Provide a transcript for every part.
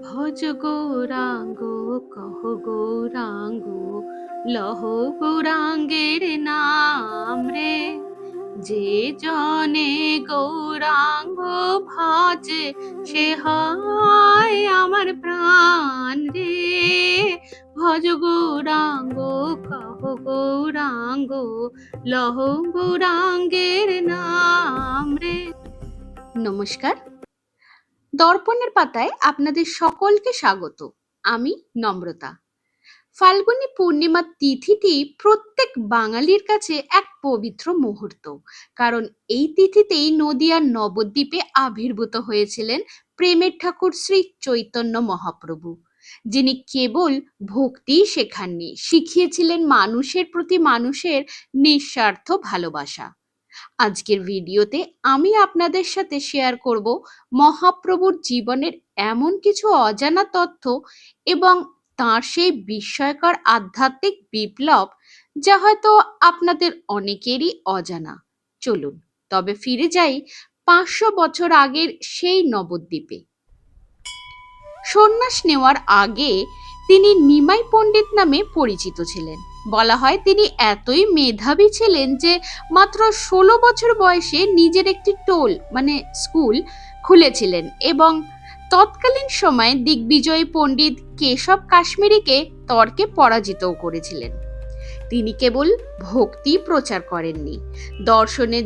ভজ গৌরাঙ্গ কহ গৌরাঙ্গ লহ গৌরাঙ্গের নাম রে। যে জনে গৌরাঙ্গ ভজে সে হয় আমার প্রাণ রে। ভজ গৌরাঙ্গ কহ গৌরাঙ্গ লহ গৌরাঙ্গের নাম রে। নমস্কার, দর্পণের পাতায় আপনাদের সকলকে স্বাগত। আমি নম্রতা। ফাল্গুনী পূর্ণিমার তিথিটি প্রত্যেক বাঙালির কাছে এক পবিত্র মুহূর্ত, কারণ এই তিথিতেই নদিয়ার নবদ্বীপে আবির্ভূত হয়েছিলেন প্রেমের ঠাকুর শ্রী চৈতন্য মহাপ্রভু, যিনি কেবল ভক্তি শেখাননি, শিখিয়েছিলেন মানুষের প্রতি মানুষের নিঃস্বার্থ ভালোবাসা। আজকের ভিডিওতে আমি আপনাদের সাথে শেয়ার করব মহাপ্রভুর জীবনের এমন কিছু অজানা তথ্য এবং তাঁর সেই বিস্ময়কর আধ্যাত্মিক বিপ্লব, যা হয়তো আপনাদের অনেকেরই অজানা। চলুন তবে ফিরে যাই 500 বছর আগের সেই নবদ্বীপে। সন্ন্যাস নেওয়ার আগে তিনি নিমাই পণ্ডিত নামে পরিচিত ছিলেন। বলা হয় তিনি এতই মেধাবী ছিলেন যে মাত্র 16 বছর বয়সে নিজের একটি টোল মানে স্কুল খুলেছিলেন এবং তৎকালীন সময়ে দিগ্বিজয়ী পণ্ডিত কেশব কাশ্মীরিকে তর্কে পরাজিতও করেছিলেন। তিনি কেবল ভক্তি প্রচার করেননি, দর্শনের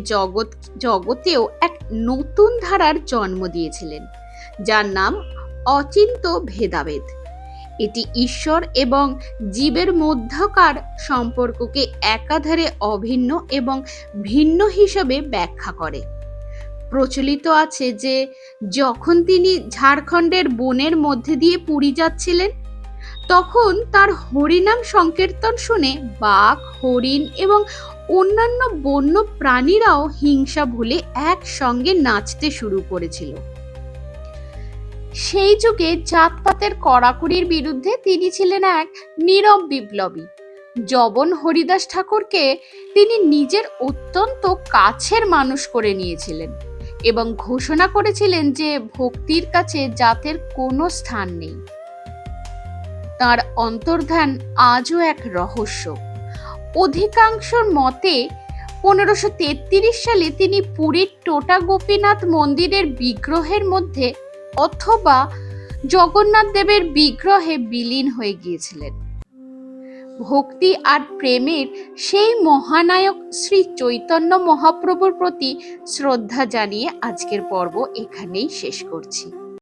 জগতেও এক নতুন ধারার জন্ম দিয়েছিলেন, যার নাম অচিন্ত ভেদাভেদ। এটি ঈশ্বর এবং জীবের মধ্যকার সম্পর্ককে একাধারে অভিন্ন এবং ভিন্ন হিসেবে ব্যাখ্যা করে। প্রচলিত আছে যে যখন তিনি ঝাড়খণ্ডের বনের মধ্যে দিয়ে পুরী যাচ্ছিলেন, তখন তার হরিনাম সংকীর্তন শুনে বাঘ, হরিণ এবং অন্যান্য বন্য প্রাণীরাও হিংসা ভুলে একসঙ্গে নাচতে শুরু করেছিল। সেই যুগে জাতপাতের কড়াকড়ির বিরুদ্ধে তিনি ছিলেন এক নীরব বিপ্লবী। জবন হরিদাস ঠাকুরকে তিনি নিজের অত্যন্ত কাছের মানুষ করে নিয়েছিলেন এবং ঘোষণা করেছিলেন যে ভক্তির কাছে জাতের কোনো স্থান নেই। তার অন্তর্ধান আজও এক রহস্য। অধিকাংশর মতে 1533 সালে তিনি পুরীর টোটা গোপীনাথ মন্দিরের বিগ্রহের মধ্যে অথবা জগন্নাথ দেবের বিগ্রহে বিলীন হয়ে গিয়েছিলেন। ভক্তি আর প্রেমের সেই মহানায়ক শ্রী চৈতন্য মহাপ্রভুর প্রতি শ্রদ্ধা জানিয়ে আজকের পর্ব এখানেই শেষ করছি।